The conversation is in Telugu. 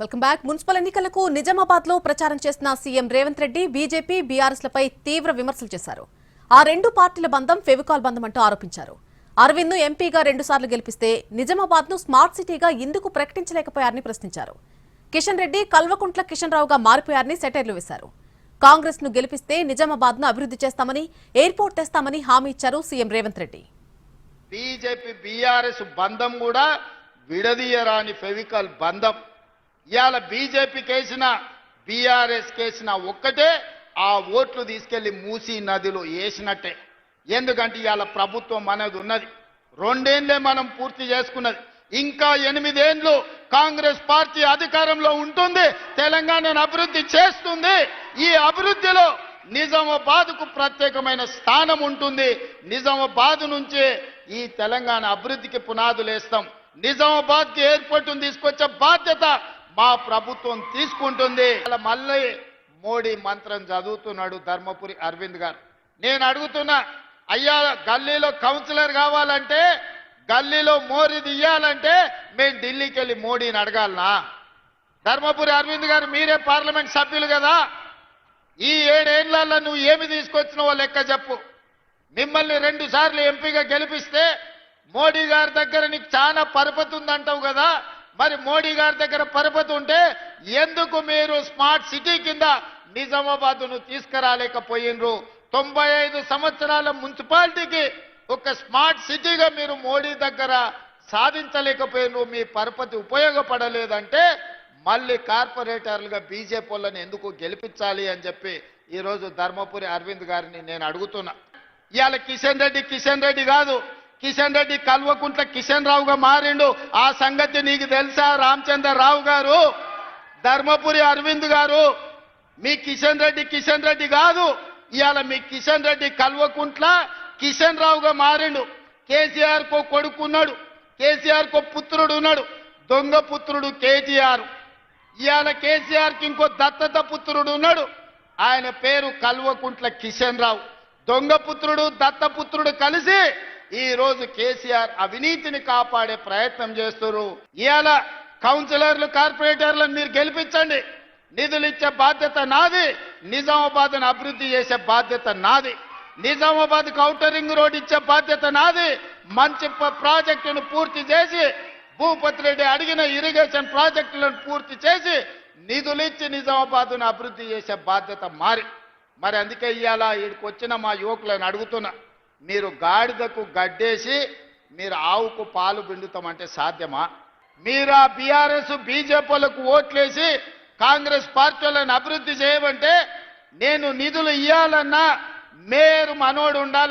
Welcome back. మున్సిపల్ ఎన్నికలకు నిజామాబాద్ లో ప్రచారం చేసిన CM Revanth Reddy BJP BRS లపై తీవ్ర విమర్శలు చేశారు. ఆ రెండు పార్టీల బంధం ఫెవికాల్ బంధం అంటూ ఆరోపించారు. అరవింద్ ను ఎంపీగా 2 సార్లు గెలిపిస్తే నిజామాబాద్ ను స్మార్ట్ సిటీగా ఎందుకు ప్రకటించలేకపోయారని ప్రశ్నించారు. కిషన్ రెడ్డి కల్వకుంట్ల కిషన్ రావుగా మారిపోయారని సెటైర్లు వేశారు. కాంగ్రెస్ ను గెలిపిస్తే నిజామాబాద్ ను అభివృద్ధి చేస్తామని, ఎయిర్పోర్ట్ తెస్తామని హామీ ఇచ్చారు CM Revanth Reddy. BJP BRS బంధం కూడా విడదీయరాని ఫెవికల్ బంధం. ఇవాళ బీజేపీ కేసిన బీఆర్ఎస్ కేసిన ఒక్కటే ఆ ఓట్లు తీసుకెళ్లి మూసీ నదిలో వేసినట్టే. ఎందుకంటే ఇవాళ ప్రభుత్వం అనేది ఉన్నది, 2 ఏళ్లే మనం పూర్తి చేసుకున్నది. ఇంకా 8 ఏళ్లు కాంగ్రెస్ పార్టీ అధికారంలో ఉంటుంది, తెలంగాణను అభివృద్ధి చేస్తుంది. ఈ అభివృద్ధిలో నిజామాబాద్కు ప్రత్యేకమైన స్థానం ఉంటుంది. నిజామాబాద్ నుంచే ఈ తెలంగాణ అభివృద్ధికి పునాదులు వేస్తాం. నిజామాబాద్కి ఎయిర్పోర్ట్ను తీసుకొచ్చే బాధ్యత మా ప్రభుత్వం తీసుకుంటుంది. మళ్ళీ మోడీ మంత్రం చదువుతున్నాడు ధర్మపురి అరవింద్ గారు. నేను అడుగుతున్నా, అయ్యా గల్లీలో కౌన్సిలర్ కావాలంటే, గల్లీలో మోరీ తీయాలంటే మేము ఢిల్లీకి వెళ్ళి మోడీని అడగాలనా? ధర్మపురి అరవింద్ గారు, మీరే పార్లమెంట్ సభ్యులు కదా, ఈ 7 ఏళ్లలో నువ్వు ఏమి తీసుకొచ్చినావో లెక్క చెప్పు. మిమ్మల్ని 2 సార్లు ఎంపీగా గెలిపిస్తే మోడీ గారి దగ్గర నీకు చాలా పరపతి ఉందంటావు కదా, మరి మోడీ గారి దగ్గర పరపతి ఉంటే ఎందుకు మీరు స్మార్ట్ సిటీ కింద నిజామాబాద్ను తీసుకురాలేకపోయినరు? 95 సంవత్సరాల మున్సిపాలిటీకి ఒక స్మార్ట్ సిటీగా మీరు మోడీ దగ్గర సాధించలేకపోయినరు. మీ పరపతి ఉపయోగపడలేదంటే మళ్ళీ కార్పొరేటర్లుగా బీజేపీ వాళ్ళని ఎందుకు గెలిపించాలి అని చెప్పి ఈరోజు ధర్మపురి అరవింద్ గారిని నేను అడుగుతున్నా. ఇవాళ కిషన్ రెడ్డి కాదు, కిషన్ రెడ్డి కల్వకుంట్ల కిషన్ రావుగా మారిండు. ఆ సంగతి నీకు తెలుసా రామచంద్ర రావు గారు? ధర్మపురి అరవింద్ గారు, మీ కిషన్ రెడ్డి కాదు, ఇవాళ మీ కిషన్ రెడ్డి కల్వకుంట్ల కిషన్ రావుగా మారిండు. కేసీఆర్ కో కొడుకున్నాడు, కేసీఆర్ కో పుత్రుడు ఉన్నాడు, దొంగ పుత్రుడు కేటీఆర్. ఇవాళ కేసీఆర్కి ఇంకో దత్తత పుత్రుడు ఉన్నాడు, ఆయన పేరు కల్వకుంట్ల కిషన్ రావు. దొంగ పుత్రుడు దత్తపుత్రుడు కలిసి ఈ రోజు కేసీఆర్ అవినీతిని కాపాడే ప్రయత్నం చేస్తున్నారు. ఇవాళ కౌన్సిలర్లు కార్పొరేటర్లను మీరు గెలిపించండి, నిధులు ఇచ్చే బాధ్యత నాది, నిజామాబాద్ను అభివృద్ధి చేసే బాధ్యత నాది, నిజామాబాద్ ఔటర్ రింగ్ రోడ్ ఇచ్చే బాధ్యత నాది, మంచి ప్రాజెక్టును పూర్తి చేసి భూపతి రెడ్డి అడిగిన ఇరిగేషన్ ప్రాజెక్టులను పూర్తి చేసి నిధులు ఇచ్చి నిజామాబాద్ను అభివృద్ధి చేసే బాధ్యత మరి అందుకే ఇవాళ ఇక్కడికి వచ్చిన మా యువకులను అడుగుతున్నా, మీరు గాడిదకు గడ్డేసి మీరు ఆవుకు పాలు పిండుతామంటే సాధ్యమా? మీరు ఆ బీఆర్ఎస్ బీజేపీలకు ఓట్లేసి కాంగ్రెస్ పార్టీలను అభివృద్ధి చేయమంటే నేను నిధులు ఇవ్వాలన్నా మేయర్ మనోడు ఉండాలి.